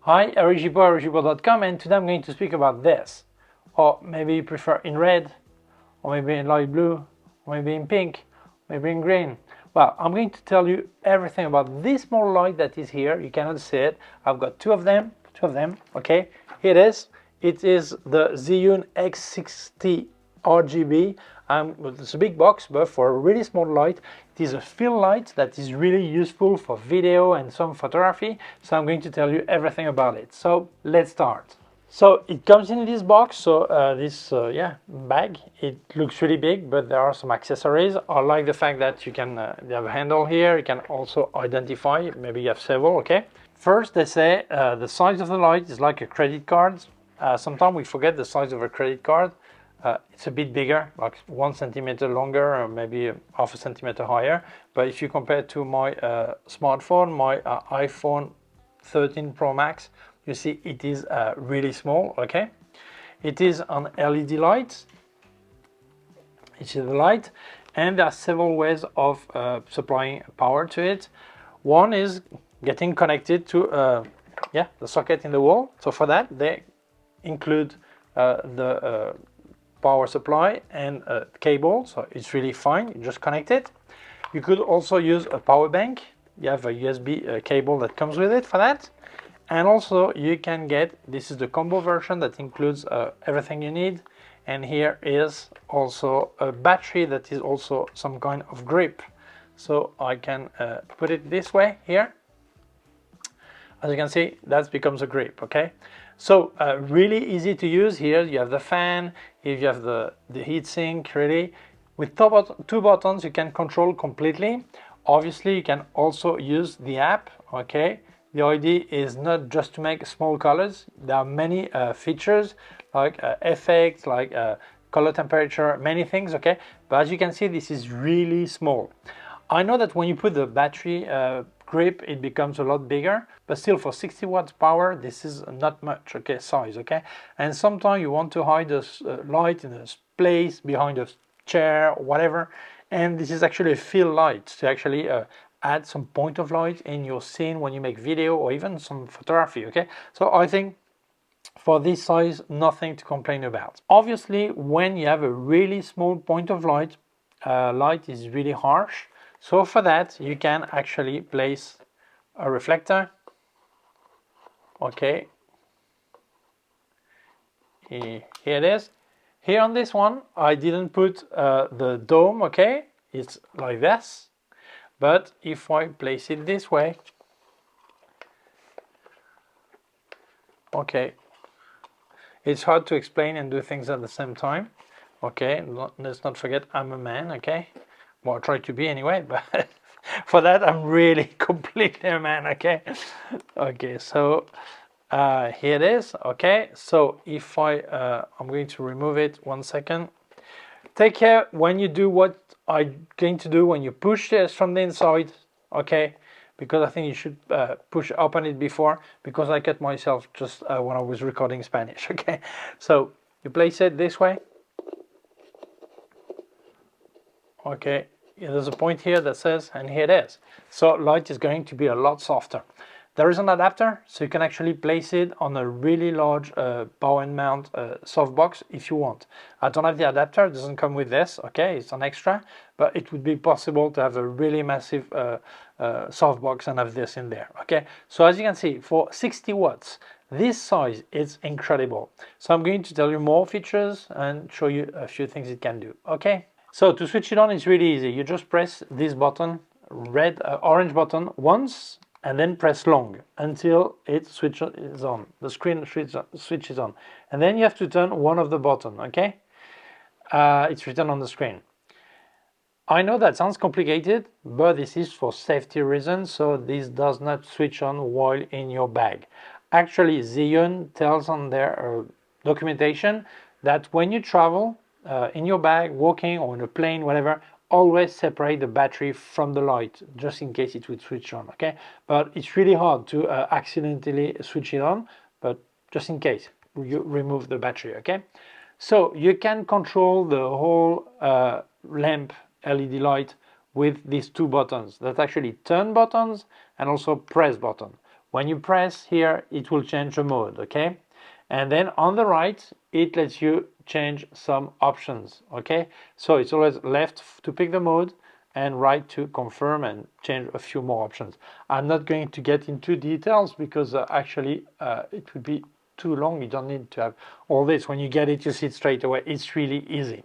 Hi, Gibaud, Gibaud.com, and today I'm going to speak about this. Or maybe you prefer in red, or maybe in light blue, or maybe in pink, maybe in green. Well, I'm going to tell you everything about this small light that is here. You cannot see it. I've got two of them, okay? Here it is. It is the ZHIYUN X60 RGB. It's a big box, but for a really small light, it is a fill light that is really useful for video and some photography. So I'm going to tell you everything about it. So let's start. So it comes in this box, so this bag. It looks really big, but there are some accessories. I like the fact that you can you have a handle here. You can also identify, maybe you have several, okay? First, they say the size of the light is like a credit card. Sometimes we forget the size of a credit card. It's a bit bigger, like 1 centimeter longer, or maybe half a centimeter higher. But if you compare it to my smartphone, my iPhone 13 Pro Max, you see it is really small, okay? It is an LED light. It is a light, and there are several ways of supplying power to it. One is getting connected to the socket in the wall. So for that, they include the power supply and a cable, so it's really fine. You just connect it. You could also use a power bank. You have a USB cable that comes with it for that. And also you can get, this is the combo version that includes everything you need. And here is also a battery that is also some kind of grip. So I can put it this way here. As you can see, that becomes a grip, okay? So really easy to use. Here you have the fan, here you have the heat sink, really. With two buttons you can control completely. Obviously you can also use the app, okay? The idea is not just to make small colors. There are many features like effects, like color temperature, many things, okay? But as you can see, this is really small. I know that when you put the battery grip, it becomes a lot bigger, but still for 60 watts power, this is not much, okay, size, okay? And sometimes you want to hide the light in a place behind a chair or whatever, and this is actually a fill light to actually add some point of light in your scene when you make video or even some photography, okay? So I think for this size, nothing to complain about. Obviously, when you have a really small point of light, light is really harsh. So for that, you can actually place a reflector, okay? Here it is. Here on this one, I didn't put the dome, okay? It's like this. But if I place it this way, okay, it's hard to explain and do things at the same time, okay? Let's not forget I'm a man, okay? Well, I try to be anyway, but for that I'm really completely a man, okay? Okay, so here it is, okay? So if I'm going to remove it 1 second. Take care when you do what I'm going to do when you push this from the inside, okay? Because I think you should open it before, because I cut myself just when I was recording Spanish, okay? So you place it this way. Okay, there's a point here that says, and here it is. So light is going to be a lot softer. There is an adapter, so you can actually place it on a really large power and mount softbox if you want. I don't have the adapter, it doesn't come with this, okay, it's an extra, but it would be possible to have a really massive softbox and have this in there, okay? So as you can see, for 60 watts, this size is incredible. So I'm going to tell you more features and show you a few things it can do, okay? So to switch it on, it's really easy. You just press this button, orange button once, and then press long until it switches on. The screen switches on. And then you have to turn one of the buttons, okay? It's written on the screen. I know that sounds complicated, but this is for safety reasons, so this does not switch on while in your bag. Actually, ZHIYUN tells on their documentation that when you travel in your bag, walking or in a plane, whatever, always separate the battery from the light, just in case it would switch on, okay? But it's really hard to accidentally switch it on, but just in case, you remove the battery, okay? So you can control the whole lamp LED light with these two buttons. That's actually turn buttons and also press button. When you press here, it will change the mode, okay? And then on the right, it lets you change some options, okay? So it's always left to pick the mode and right to confirm and change a few more options. I'm not going to get into details because actually it would be too long. You don't need to have all this. When you get it, you see it straight away. It's really easy.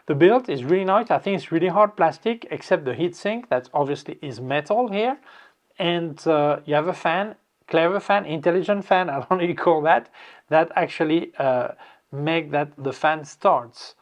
The build is really nice. I think it's really hard plastic, except the heatsink that obviously is metal here. And you have a fan, clever fan, intelligent fan, I don't know what you call that, that actually make that the fan starts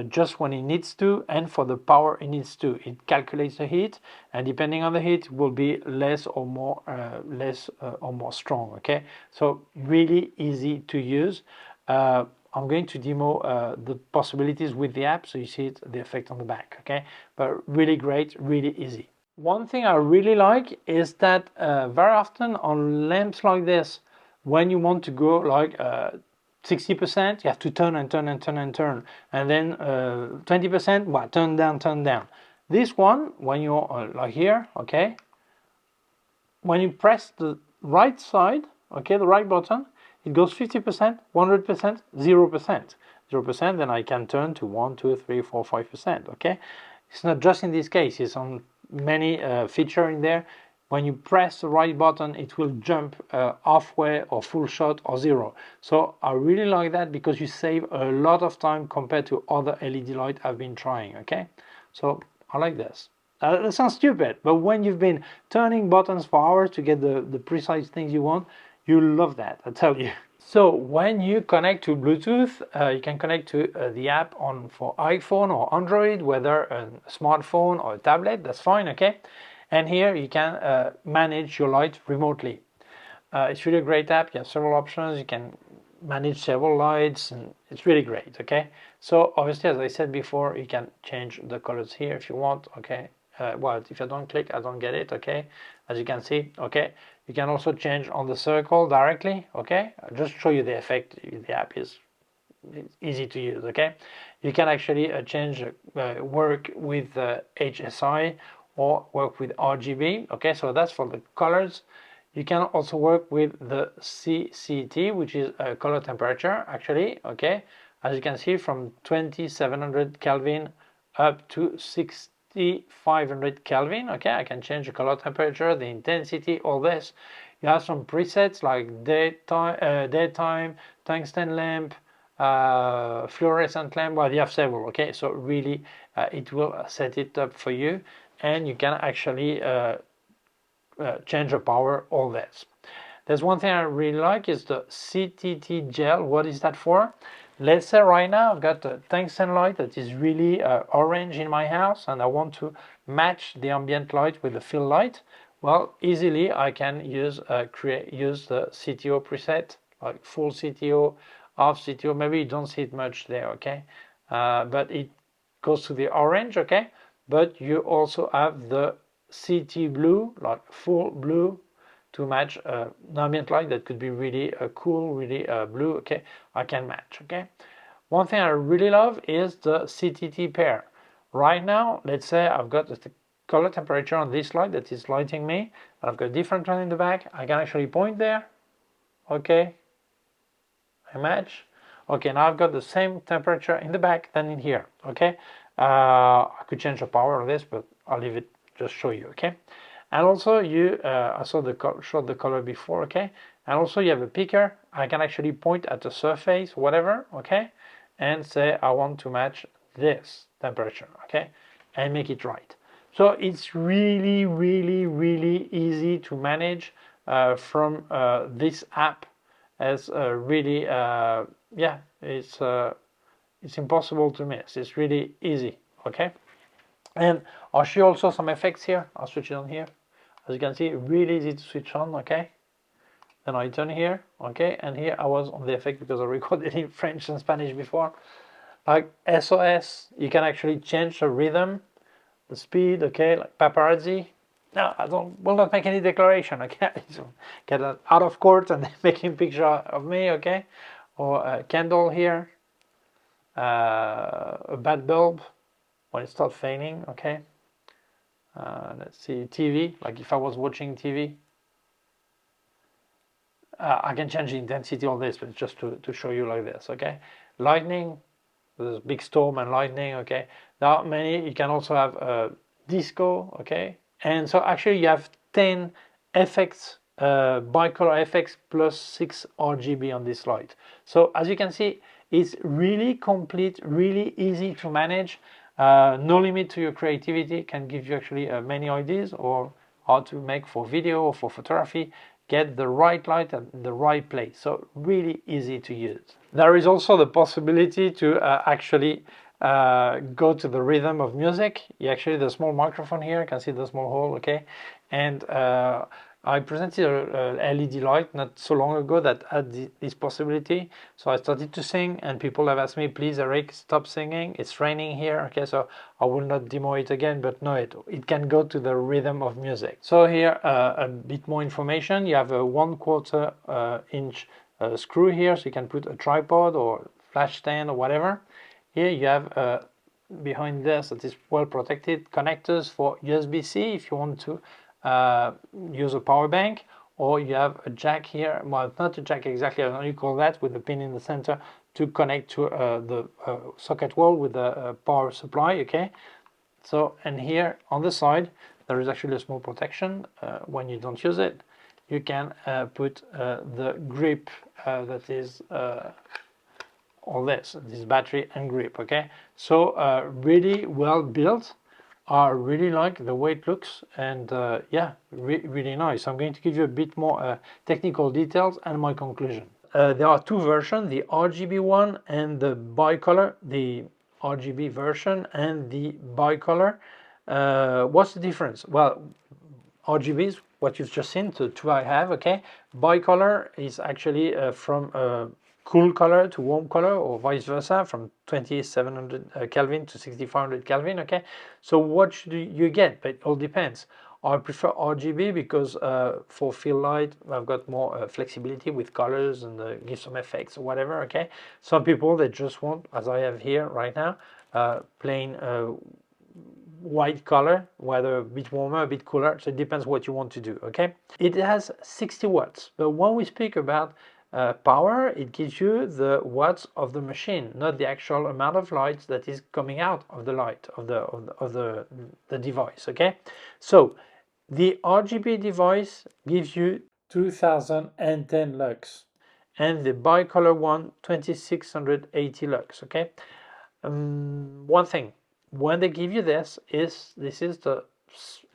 just when it needs to, and for the power it needs to. It calculates the heat, and depending on the heat, it will be less or more strong. Okay, so really easy to use. I'm going to demo the possibilities with the app, so you see the effect on the back. Okay, but really great, really easy. One thing I really like is that very often on lamps like this, when you want to go like 60%, you have to turn and turn and turn and turn, and then 20%, well, turn down, turn down. This one, when you're like here, okay, when you press the right side, okay, the right button, it goes 50%, 100%, 0%. 0%, then I can turn to 1, 2, 3, 4, 5%, okay? It's not just in this case, it's on many feature in there. When you press the right button, it will jump halfway or full shot or 0. So I really like that because you save a lot of time compared to other LED light I've been trying, okay? So I like this. That sounds stupid, but when you've been turning buttons for hours to get the precise things you want, you love that, I tell you. So when you connect to Bluetooth, you can connect to the app for iPhone or Android, whether a smartphone or a tablet, that's fine, okay? And here you can manage your light remotely. It's really a great app. You have several options. You can manage several lights, and it's really great, okay? So obviously, as I said before, you can change the colors here if you want, okay? Well, if I don't click, I don't get it, okay? As you can see, okay? You can also change on the circle directly, okay? I'll just show you the effect. The app is easy to use, okay? You can actually change, work with HSI or work with RGB, okay? So that's for the colors. You can also work with the CCT, which is color temperature, actually, okay? As you can see, from 2700 Kelvin up to 6500 Kelvin, okay? I can change the color temperature, the intensity, all this. You have some presets like daytime, tungsten lamp, fluorescent lamp. Well, you have several, okay? So really, it will set it up for you, and you can actually change the power, all this. There's one thing I really like is the CTT gel. What is that for? Let's say right now I've got a tungsten light that is really orange in my house, and I want to match the ambient light with the fill light. Well, easily I can use the CTO preset, like full CTO, half CTO. Maybe you don't see it much there, okay? But it goes to the orange, okay? But you also have the CT blue, like full blue, to match an ambient light that could be really cool, really blue, okay? I can match, okay? One thing I really love is the CTT pair. Right now, let's say I've got the color temperature on this light that is lighting me. I've got a different one in the back. I can actually point there, okay? I match. Okay, now I've got the same temperature in the back than in here, okay? I could change the power of this, but I'll leave it, just show you, okay? And also I showed the color before, okay? And also you have a picker. I can actually point at the surface, whatever, okay? And say I want to match this temperature, okay? And make it right. So it's really, really, really easy to manage from this app. As really, yeah, it's impossible to miss. It's really easy, okay? And I'll show you also some effects here. I'll switch it on here. As you can see, really easy to switch on, okay? Then I turn here, okay? And here I was on the effect because I recorded in French and Spanish before. Like SOS, you can actually change the rhythm, the speed, okay? Like paparazzi. No, will not make any declaration, okay? So get out of court and making a picture of me, okay? Or a candle here, a bad bulb when it starts fading, okay? Let's see, TV, like if I was watching TV. I can change the intensity on this, but just to show you like this, okay? Lightning, there's big storm and lightning, okay? There are many. You can also have disco, okay? And so actually you have 10 effects, bicolor effects plus 6 RGB on this light. So as you can see, it's really complete, really easy to manage. No limit to your creativity, can give you actually many ideas or how to make for video or for photography. Get the right light at the right place. So really easy to use. There is also the possibility to actually go to the rhythm of music. You actually, the small microphone here, you can see the small hole, okay? And I presented a LED light not so long ago that had this possibility. So I started to sing and people have asked me, please Eric, stop singing. It's raining here, okay? So I will not demo it again, but no, it can go to the rhythm of music. So here, a bit more information. You have a 1/4 inch screw here, so you can put a tripod or flash stand or whatever. Here you have behind this, that is well protected, connectors for USB-C if you want to use a power bank, or you have a jack here, well, not a jack exactly, I don't know you call that, with the pin in the center to connect to the socket wall with the power supply, okay? So, and here on the side, there is actually a small protection. When you don't use it, you can put the grip that is all this battery and grip, okay? So really well built. I really like the way it looks, and yeah, really nice. I'm going to give you a bit more technical details and my conclusion. There are two versions, the RGB one and the bicolor, the RGB version and the bicolor. What's the difference? Well, RGB is what you've just seen, the two I have, okay? Bicolor is actually from cool color to warm color, or vice versa, from 2700 Kelvin to 6500 Kelvin, okay? So what should you get? But it all depends. I prefer RGB because for fill light, I've got more flexibility with colors and give some effects or whatever, okay? Some people, they just want, as I have here right now, plain white color, whether a bit warmer, a bit cooler, so it depends what you want to do, okay? It has 60 watts, but when we speak about power, it gives you the watts of the machine, not the actual amount of light that is coming out of the light of the device, okay? So the RGB device gives you 2010 lux, and the bicolor one 2680 lux, okay? One thing, when they give you this is the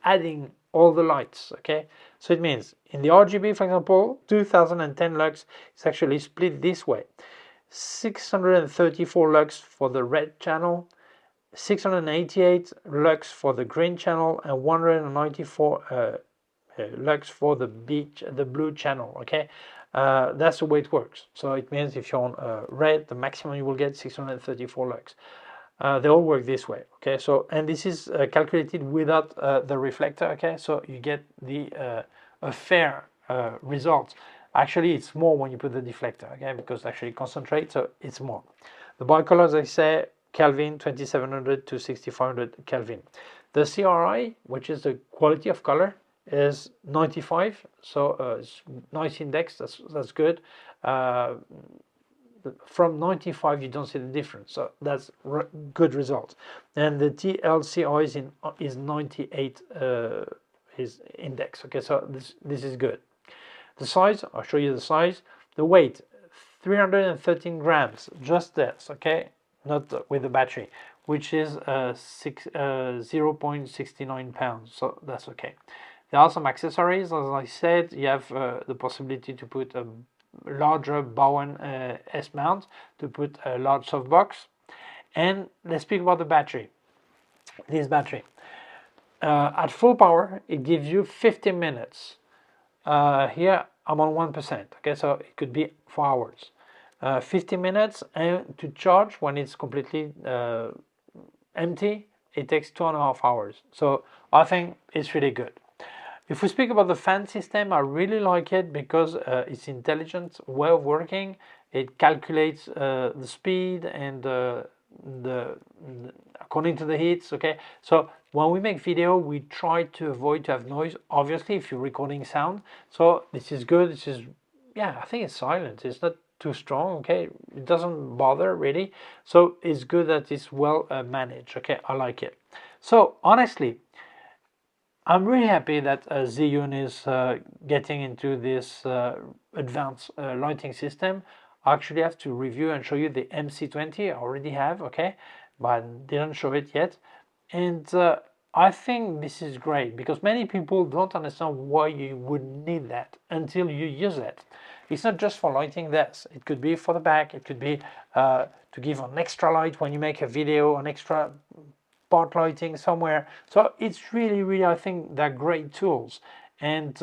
adding all the lights, okay? So it means in the RGB, for example, 2010 lux is actually split this way: 634 lux for the red channel, 688 lux for the green channel, and 194 lux for the blue channel, okay? That's the way it works. So it means if you're on red, the maximum you will get 634 lux. They all work this way, okay? So, and this is calculated without the reflector, okay? So you get the a fair result. Actually, it's more when you put the deflector, okay? Because actually concentrate, so it's more. The bicolor, as I say, Kelvin 2700 to 6500 Kelvin. The CRI, which is the quality of color, is 95, so it's nice index. That's good. From 95 you don't see the difference, so that's good result. And the TLCI is 98 is index, okay? So this is good. The size, I'll show you the size. The weight, 313 grams, just this, okay? Not with the battery, which is 0.69 pounds, so that's okay. There are some accessories, as I said. You have the possibility to put a larger Bowen S mount, to put a large softbox. And let's speak about the battery. This battery, at full power, it gives you 50 minutes. Here I'm on 1%, okay, so it could be 4 hours. 50 minutes, and to charge when it's completely empty, it takes 2.5 hours. So I think it's really good. If we speak about the fan system, I really like it because it's intelligent way of working. It calculates the speed and according to the hits, okay? So when we make video, we try to avoid to have noise, obviously, if you're recording sound. So this is good. This is yeah, I think it's silent. It's not too strong, okay? It doesn't bother really. So it's good that it's well managed, okay? I like it. So honestly, I'm really happy that ZHIYUN is getting into this advanced lighting system. I actually have to review and show you the MC20. I already have, okay, but didn't show it yet. And I think this is great because many people don't understand why you would need that until you use it. It's not just for lighting this. It could be for the back. It could be to give an extra light when you make a video, an extra spot lighting somewhere. So it's really, I think they're great tools, and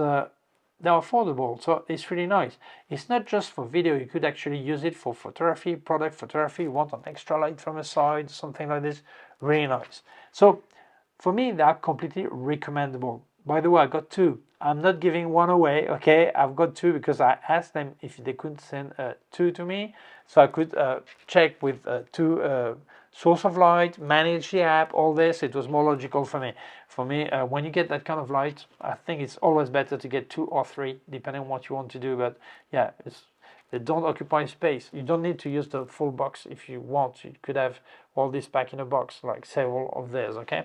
they're affordable, so it's really nice. It's not just for video. You could actually use it for photography, product photography. You want an extra light from the side, something like this. Really nice. So for me, they are completely recommendable. By the way, I got two. I'm not giving one away, okay? I've got two because I asked them if they could send two to me, so I could check with two source of light, manage the app, all this. It was more logical for me. For me, when you get that kind of light, I think it's always better to get 2 or 3, depending on what you want to do. But yeah, they don't occupy space. You don't need to use the full box if you want. You could have all this back in a box, like several of theirs, okay?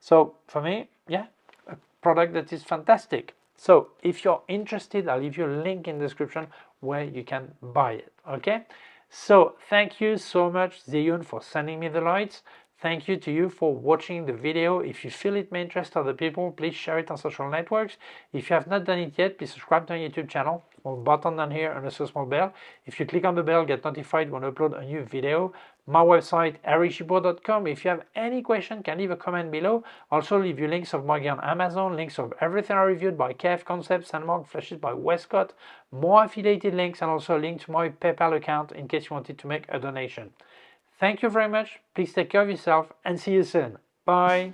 So for me, yeah, a product that is fantastic. So if you're interested, I'll leave you a link in the description where you can buy it, okay? So thank you so much, ZHIYUN, for sending me the lights. Thank you to you for watching the video. If you feel it may interest other people, please share it on social networks. If you have not done it yet, please subscribe to my YouTube channel. Small button down here and also a small bell. If you click on the bell, get notified when I upload a new video. My website, gibaud.com. If you have any question, can leave a comment below. Also leave you links of my gear on Amazon, links of everything I reviewed by K&F Concept, Sandmarc, Flashes by Westcott, more affiliated links, and also a link to my PayPal account in case you wanted to make a donation. Thank you very much. Please take care of yourself and see you soon. Bye.